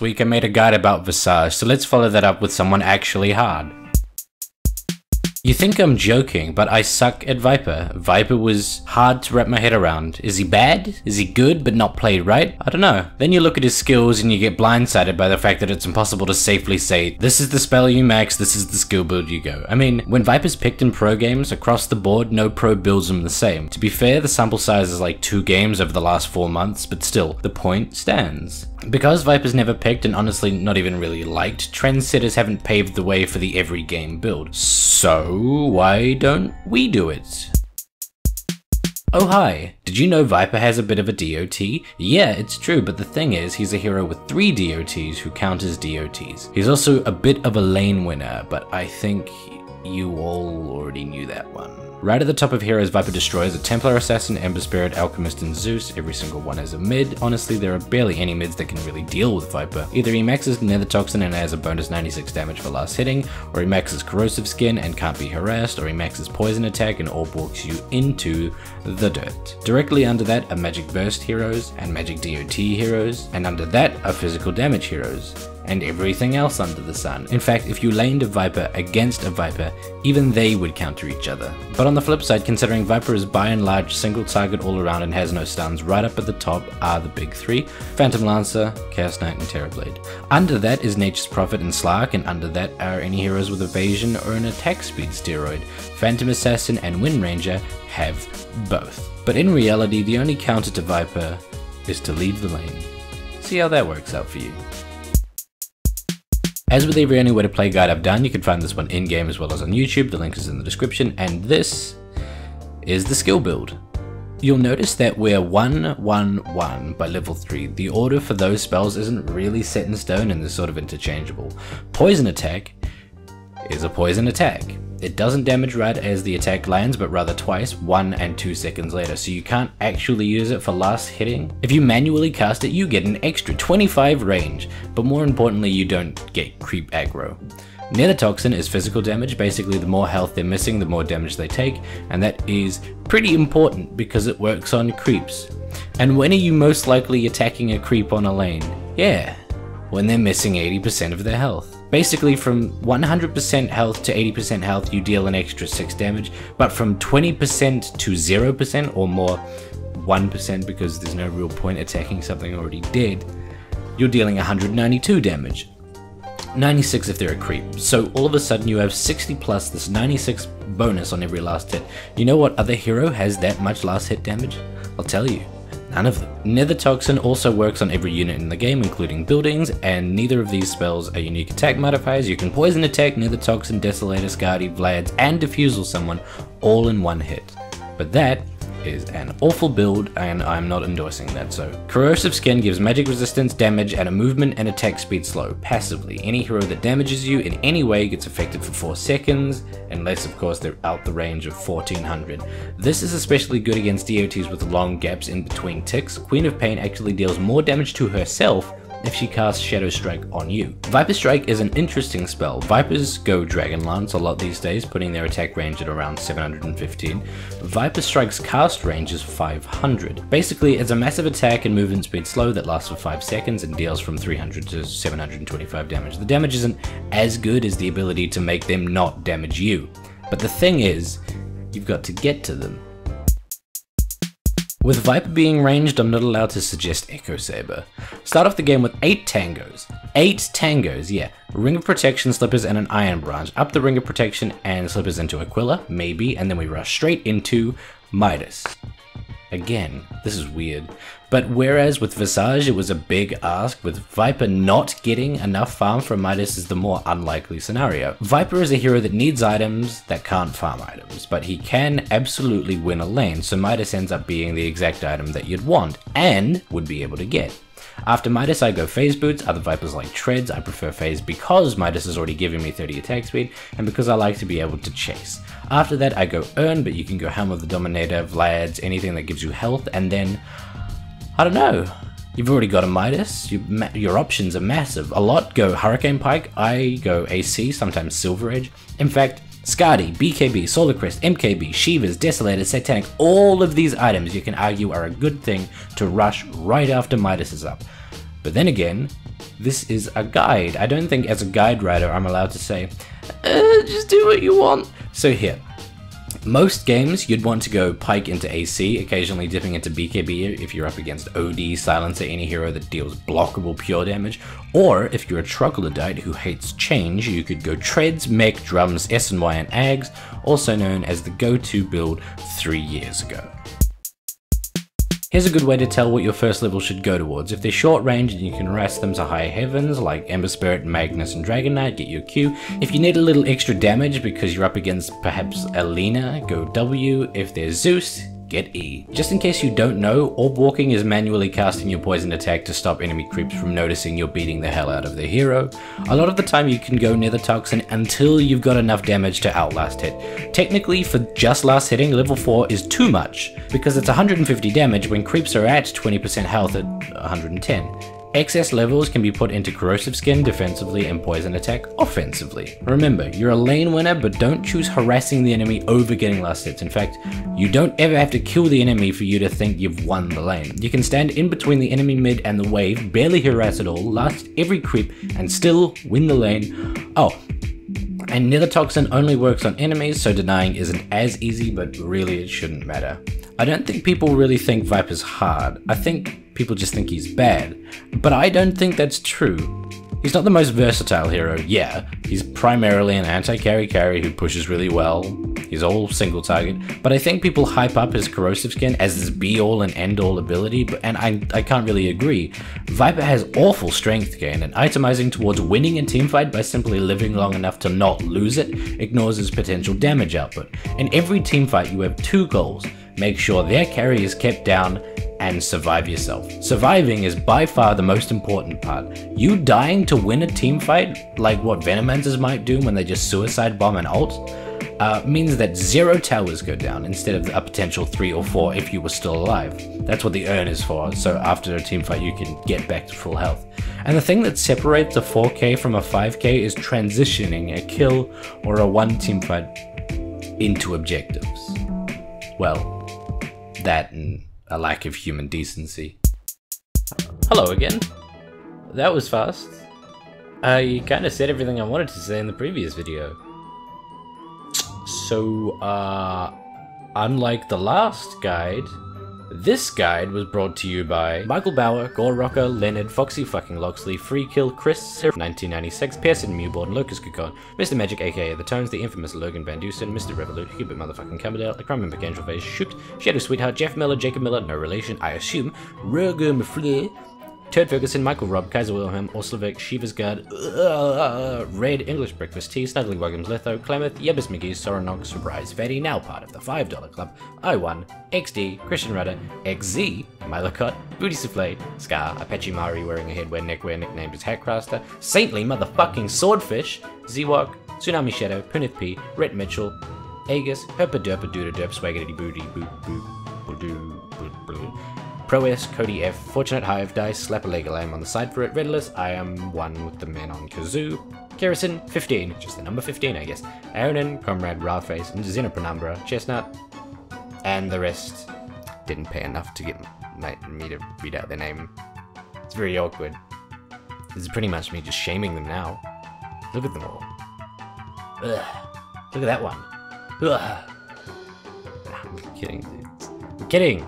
last week I made a guide about Visage, so let's follow that up with someone actually hard. You think I'm joking, but I suck at Viper. Viper was hard to wrap my head around. Is he bad? Is he good but not played right? I don't know. Then you look at his skills and you get blindsided by the fact that it's impossible to safely say, this is the spell you max, this is the skill build you go. I mean, when Viper's picked in pro games, across the board, no pro builds him the same. To be fair, the sample size is like 2 games over the last 4 months, but still, the point stands. Because Viper's never picked and honestly not even really liked, trendsetters haven't paved the way for the every game build. So why don't we do it? Oh hi, did you know Viper has a bit of a DOT? Yeah, it's true, but the thing is, he's a hero with 3 DOTs who count as DOTs. He's also a bit of a lane winner, but I think you all already knew that one. Right at the top of heroes, Viper destroys a Templar Assassin, Ember Spirit, Alchemist, and Zeus. Every single one is a mid. Honestly, there are barely any mids that can really deal with Viper. Either he maxes Nether Toxin and has a bonus 96 damage for last hitting, or he maxes Corrosive Skin and can't be harassed, or he maxes Poison Attack and orb walks you into the dirt. Directly under that are Magic Burst heroes and Magic DOT heroes, and under that are physical damage heroes. And everything else under the sun. In fact, if you laned a Viper against a Viper, even they would counter each other. But on the flip side, considering Viper is by and large single target all around and has no stuns, right up at the top are the big 3, Phantom Lancer, Chaos Knight, and Terrorblade. Under that is Nature's Prophet and Slark, and under that are any heroes with evasion or an attack speed steroid. Phantom Assassin and Wind Ranger have both. But in reality, the only counter to Viper is to leave the lane. See how that works out for you. As with every Any Way to Play guide I've done, you can find this one in-game as well as on YouTube, the link is in the description, and this is the skill build. You'll notice that we're 1-1-1 by level 3. The order for those spells isn't really set in stone and is sort of interchangeable. Poison Attack is a poison attack. It doesn't damage right as the attack lands, but rather twice, 1 and 2 seconds later, so you can't actually use it for last hitting. If you manually cast it, you get an extra 25 range, but more importantly, you don't get creep aggro. Nether Toxin is physical damage. Basically, the more health they're missing, the more damage they take, and that is pretty important because it works on creeps. And when are you most likely attacking a creep on a lane? Yeah, when they're missing 80% of their health. Basically, from 100% health to 80% health, you deal an extra 6 damage, but from 20% to 0% or more, 1% because there's no real point attacking something already dead, you're dealing 192 damage. 96 if they're a creep. So all of a sudden you have 60 plus this 96 bonus on every last hit. You know what other hero has that much last hit damage? I'll tell you. None of them. Nether Toxin also works on every unit in the game, including buildings, and neither of these spells are unique attack modifiers. You can poison attack, Nether Toxin, Desolator, Skadi, Vlads, and Diffusal someone all in one hit. But that is an awful build, and I'm not endorsing that, so. Corrosive Skin gives magic resistance, damage, and a movement and attack speed slow, passively. Any hero that damages you in any way gets affected for 4 seconds, unless of course they're out the range of 1400. This is especially good against DOTs with long gaps in between ticks. Queen of Pain actually deals more damage to herself if she casts Shadow Strike on you. Viper Strike is an interesting spell. Vipers go Dragon Lance a lot these days, putting their attack range at around 715. Viper Strike's cast range is 500. Basically, it's a massive attack and movement speed slow that lasts for 5 seconds and deals from 300 to 725 damage. The damage isn't as good as the ability to make them not damage you. But the thing is, you've got to get to them. With Viper being ranged, I'm not allowed to suggest Echo Saber. Start off the game with 8 tangos. 8 tangos, yeah. Ring of Protection, Slippers, and an Iron Branch. Up the Ring of Protection and Slippers into Aquila, maybe, and then we rush straight into Midas. Again, this is weird. But whereas with Visage it was a big ask, with Viper not getting enough farm from Midas is the more unlikely scenario. Viper is a hero that needs items that can't farm items, but he can absolutely win a lane, so Midas ends up being the exact item that you'd want, and would be able to get. After Midas I go Phase Boots, other Vipers like Treads. I prefer Phase because Midas is already giving me 30 attack speed, and because I like to be able to chase. After that I go Urn, but you can go Helm of the Dominator, Vlads, anything that gives you health, and then I don't know. You've already got a Midas, your options are massive. A lot go Hurricane Pike, I go AC, sometimes Silver Edge. In fact, Skadi, BKB, Solar Crest, MKB, Shivas, Desolator, Satanic, all of these items you can argue are a good thing to rush right after Midas is up. But then again, this is a guide. I don't think as a guide writer I'm allowed to say, just do what you want. So here, most games you'd want to go Pyke into AC, occasionally dipping into BKB if you're up against OD, Silencer, any hero that deals blockable pure damage, or if you're a troglodyte who hates change, you could go Treads, Mech, Drums, SNY and Ags, also known as the go-to build 3 years ago. Here's a good way to tell what your first level should go towards. If they're short range and you can rest them to higher heavens like Ember Spirit, Magnus and Dragon Knight, get your Q. If you need a little extra damage because you're up against perhaps Alina, go W. If there's Zeus, get E. Just in case you don't know, Orb Walking is manually casting your poison attack to stop enemy creeps from noticing you're beating the hell out of the hero. A lot of the time you can go Nether Toxin until you've got enough damage to outlast hit. Technically, for just last hitting, level 4 is too much, because it's 150 damage when creeps are at 20% health at 110. Excess levels can be put into Corrosive Skin defensively and Poison Attack offensively. Remember, you're a lane winner, but don't choose harassing the enemy over getting last hits. In fact, you don't ever have to kill the enemy for you to think you've won the lane. You can stand in between the enemy mid and the wave, barely harass at all, last every creep, and still win the lane. Oh, and Nether Toxin only works on enemies, so denying isn't as easy, but really it shouldn't matter. I don't think people really think Viper's hard. I think people just think he's bad. But I don't think that's true. He's not the most versatile hero, yeah. He's primarily an anti-carry carry who pushes really well. He's all single target. But I think people hype up his Corrosive Skin as this be-all and end-all ability, and I can't really agree. Viper has awful strength gain, and itemizing towards winning a teamfight by simply living long enough to not lose it ignores his potential damage output. In every teamfight you have 2 goals. Make sure their carry is kept down, and survive yourself. Surviving is by far the most important part. You dying to win a team fight, like what Venomancers might do when they just suicide bomb and ult, means that 0 towers go down instead of a potential 3 or 4 if you were still alive. That's what the urn is for, so after a team fight you can get back to full health. And the thing that separates a 4k from a 5k is transitioning a kill or a 1 team fight into objectives. Well, that and a lack of human decency. Hello again. That was fast. I kind of said everything I wanted to say in the previous video. So, unlike the last guide, this guide was brought to you by Michael Bauer, Gore Rocker, Leonard, Foxy fucking Loxley, Freekill, Chris, 1996, Pearson, Mewborn, Locust Coupon, Mr. Magic aka The Tones, the infamous Logan Van Dusen, Mr. Revolut, Hubert motherfucking Cumberdale, The Crumb and McAngel Face, Shoot, Shadow Sweetheart, Jeff Miller, Jacob Miller, no relation, I assume, Roger Mafleur, Turd Ferguson, Michael Robb, Kaiser Wilhelm, Orslovic, Shiva's Guard, Red, English Breakfast Tea, Snuggly Wuggins, Letho, Klamath, Yebus McGee, Soronog, Surprise Fatty, now part of the $5 Club, I1, XD, Christian Rudder, XZ, Milocott, Booty Souffle, Scar, Apache Mari wearing a headwear neckwear nicknamed as Hatcraster, Saintly motherfucking Swordfish, Zwok, Tsunami Shadow, Punith P, Rhett Mitchell, Aegis, Herpa Derpa Dooda Derp, Swaggity Booty, Boop Boop, Boop Boop, Pro-S, Cody F, Fortunate Hive, Dice, Slap a Leg Alarm on the side for it, Redless, I am one with the men on Kazoo, Kerrison, 15, just the number 15 I guess, Aaronin, Comrade, Rawface, and Xenopenumbra, Chestnut, and the rest didn't pay enough to get me to read out their name. It's very awkward. This is pretty much me just shaming them now. Look at them all. Ugh. Look at that one. Ugh. I'm kidding, dude. I'm kidding.